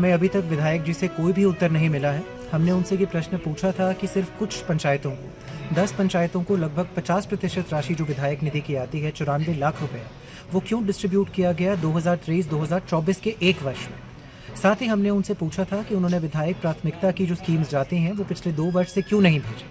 हमें अभी तक विधायक जी से कोई भी उत्तर नहीं मिला है। हमने उनसे ये प्रश्न पूछा था कि सिर्फ कुछ पंचायतों को 10 पंचायतों को लगभग 50% राशि जो विधायक निधि की आती है 94 लाख रुपए, वो क्यों डिस्ट्रीब्यूट किया गया 2023-2024 के एक वर्ष में। साथ ही हमने उनसे पूछा था कि उन्होंने विधायक प्राथमिकता की जो स्कीम्स जाती हैं वो पिछले 2 वर्ष से क्यों नहीं भेजी,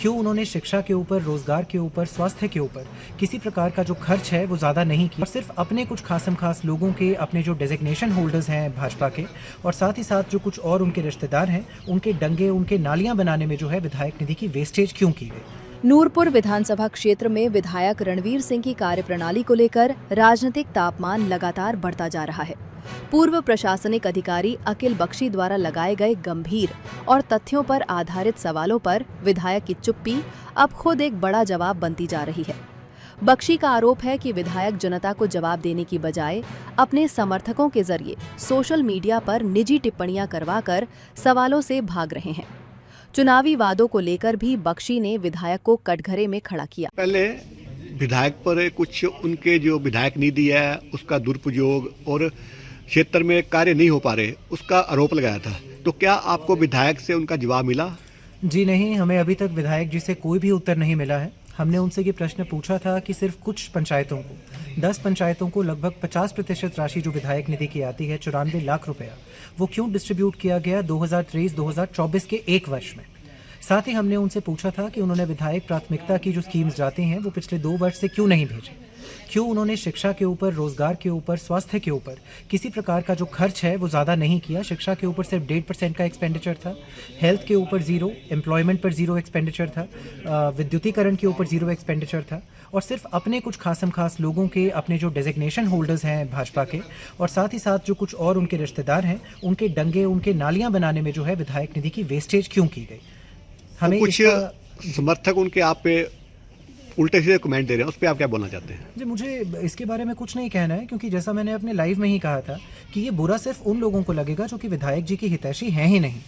क्यों उन्होंने शिक्षा के ऊपर, रोजगार के ऊपर, स्वास्थ्य के ऊपर किसी प्रकार का जो खर्च है वो ज़्यादा नहीं किया और सिर्फ अपने कुछ खासम खास लोगों के, अपने जो डेजिग्नेशन होल्डर्स हैं भाजपा के और साथ ही साथ जो कुछ और उनके रिश्तेदार हैं, उनके डंगे, उनके नालियां बनाने में जो है विधायक निधि की वेस्टेज क्यों की गई। नूरपुर विधानसभा क्षेत्र में विधायक रणवीर सिंह की कार्यप्रणाली को लेकर राजनीतिक तापमान लगातार बढ़ता जा रहा है। पूर्व प्रशासनिक अधिकारी अखिल बख्शी द्वारा लगाए गए गंभीर और तथ्यों पर आधारित सवालों पर विधायक की चुप्पी अब खुद एक बड़ा जवाब बनती जा रही है। बख्शी का आरोप है कि विधायक जनता को जवाब देने की बजाय अपने समर्थकों के जरिए सोशल मीडिया पर निजी टिप्पणियां करवाकर सवालों से भाग रहे हैं। चुनावी वादों को लेकर भी बख्शी ने विधायक को कटघरे में खड़ा किया। पहले विधायक पर कुछ उनके जो विधायक निधि है उसका दुरुपयोग और क्षेत्र में कार्य नहीं हो पा रहे, उसका आरोप लगाया था। तो क्या आपको विधायक से उनका जवाब मिला? जी नहीं, हमें अभी तक विधायक जी से कोई भी उत्तर नहीं मिला है। हमने उनसे ये प्रश्न पूछा था कि सिर्फ कुछ पंचायतों को 10 पंचायतों को लगभग 50% राशि जो विधायक निधि की आती है 94 लाख रुपया, वो क्यों डिस्ट्रीब्यूट किया गया 2023-2024 के एक वर्ष में। साथ ही हमने उनसे पूछा था कि उन्होंने विधायक प्राथमिकता की जो स्कीम्स जाती हैं वो पिछले 2 वर्ष से क्यों नहीं भेजी, क्यों उन्होंने शिक्षा के ऊपर, रोजगार के ऊपर, स्वास्थ्य के ऊपर किसी प्रकार का जो खर्च है वो ज़्यादा नहीं किया। शिक्षा के ऊपर सिर्फ 1.5% का एक्सपेंडिचर था, हेल्थ के ऊपर 0, एम्प्लॉयमेंट पर 0 एक्सपेंडिचर था, विद्युतीकरण के ऊपर 0 एक्सपेंडिचर था और सिर्फ अपने कुछ खासम खास लोगों के, अपने जो डेजिग्नेशन होल्डर्स हैं भाजपा के और साथ ही साथ जो कुछ और उनके रिश्तेदार हैं, उनके डंगे, उनके नालियां बनाने में जो है विधायक निधि की वेस्टेज क्यों की गई। हमें तो कुछ समर्थक उनके आप पे उल्टे सीधे कमेंट दे रहे हैं, उस पर आप क्या बोलना चाहते हैं? जी, मुझे इसके बारे में कुछ नहीं कहना है, क्योंकि जैसा मैंने अपने लाइव में ही कहा था कि ये बुरा सिर्फ उन लोगों को लगेगा जो कि विधायक जी की हितैषी हैं ही नहीं।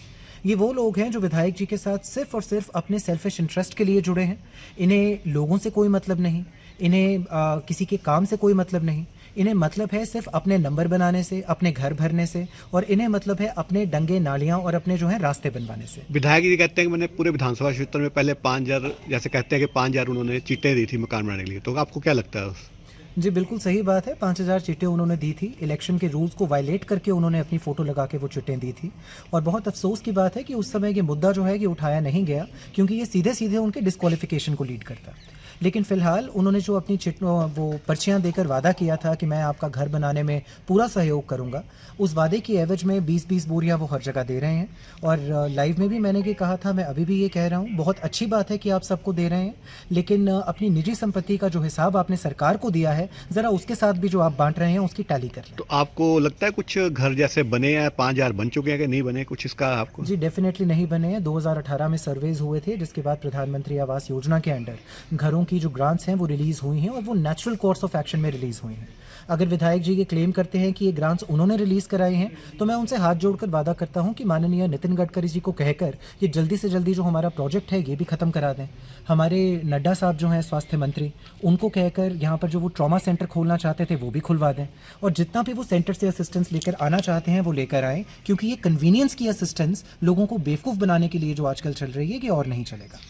ये वो लोग हैं जो विधायक जी के साथ सिर्फ और सिर्फ अपने सेल्फिश इंटरेस्ट के लिए जुड़े हैं। इन्हें लोगों से कोई मतलब नहीं, इन्हें किसी के काम से कोई मतलब नहीं, इन्हें मतलब है सिर्फ अपने नंबर बनाने से, अपने घर भरने से और इन्हें मतलब है अपने डंगे, नालियां और अपने जो है रास्ते बनवाने से। विधायक जी कहते हैं कि मैंने पूरे विधानसभा क्षेत्र में पहले 5,000, जैसे कहते हैं कि 5,000 उन्होंने चिट्ठें दी थी मकान बनाने के लिए, तो आपको क्या लगता है? जी बिल्कुल सही बात है, 5,000 चिट्ठें उन्होंने दी थी। इलेक्शन के रूल्स को वायलेट करके उन्होंने अपनी फ़ोटो लगा के वो चिट्ठें दी थी और बहुत अफसोस की बात है कि उस समय ये मुद्दा जो है ये उठाया नहीं गया, क्योंकि ये सीधे सीधे उनके डिस्क्वालिफिकेशन को लीड करता। लेकिन फ़िलहाल उन्होंने जो अपनी वो पर्चियाँ देकर वादा किया था कि मैं आपका घर बनाने में पूरा सहयोग करूंगा, उस वादे की एवज में 20-20 बोरियां वो हर जगह दे रहे हैं। और लाइव में भी मैंने ये कहा था, मैं अभी भी ये कह रहा हूँ, बहुत अच्छी बात है कि आप सबको दे रहे हैं, लेकिन अपनी निजी संपत्ति का जो हिसाब आपने सरकार को दिया है, ज़रा उसके साथ भी जो आप बांट रहे हैं उसकी टैली कर लें। तो आपको लगता है कुछ घर जैसे बने हैं, 5,000 बन चुके हैं कि नहीं बने, कुछ इसका आपको? जी डेफिनेटली नहीं बने हैं। 2018 में सर्वेज हुए थे, जिसके बाद प्रधानमंत्री आवास योजना के अंडर घरों की जो ग्रांट्स हैं वो रिलीज़ हुई हैं और वो नेचुरल कोर्स ऑफ एक्शन में रिलीज़ हुई हैं। अगर विधायक जी ये क्लेम करते हैं कि ये ग्रांट्स उन्होंने रिलीज़ कराई हैं, तो मैं उनसे हाथ जोड़कर वादा करता हूं कि माननीय नितिन गडकरी जी को कहकर ये जल्दी से जल्दी जो हमारा प्रोजेक्ट है ये भी ख़त्म करा दें। हमारे नड्डा साहब जो हैं स्वास्थ्य मंत्री, उनको कहकर यहाँ पर जो वो ट्रॉमा सेंटर खोलना चाहते थे वो भी खुलवा दें और जितना भी वो सेंटर से असिस्टेंस लेकर आना चाहते हैं वो लेकर आएँ, क्योंकि ये कन्वीनियंस की असिस्टेंस लोगों को बेवकूफ़ बनाने के लिए जो आजकल चल रही है ये और नहीं चलेगा।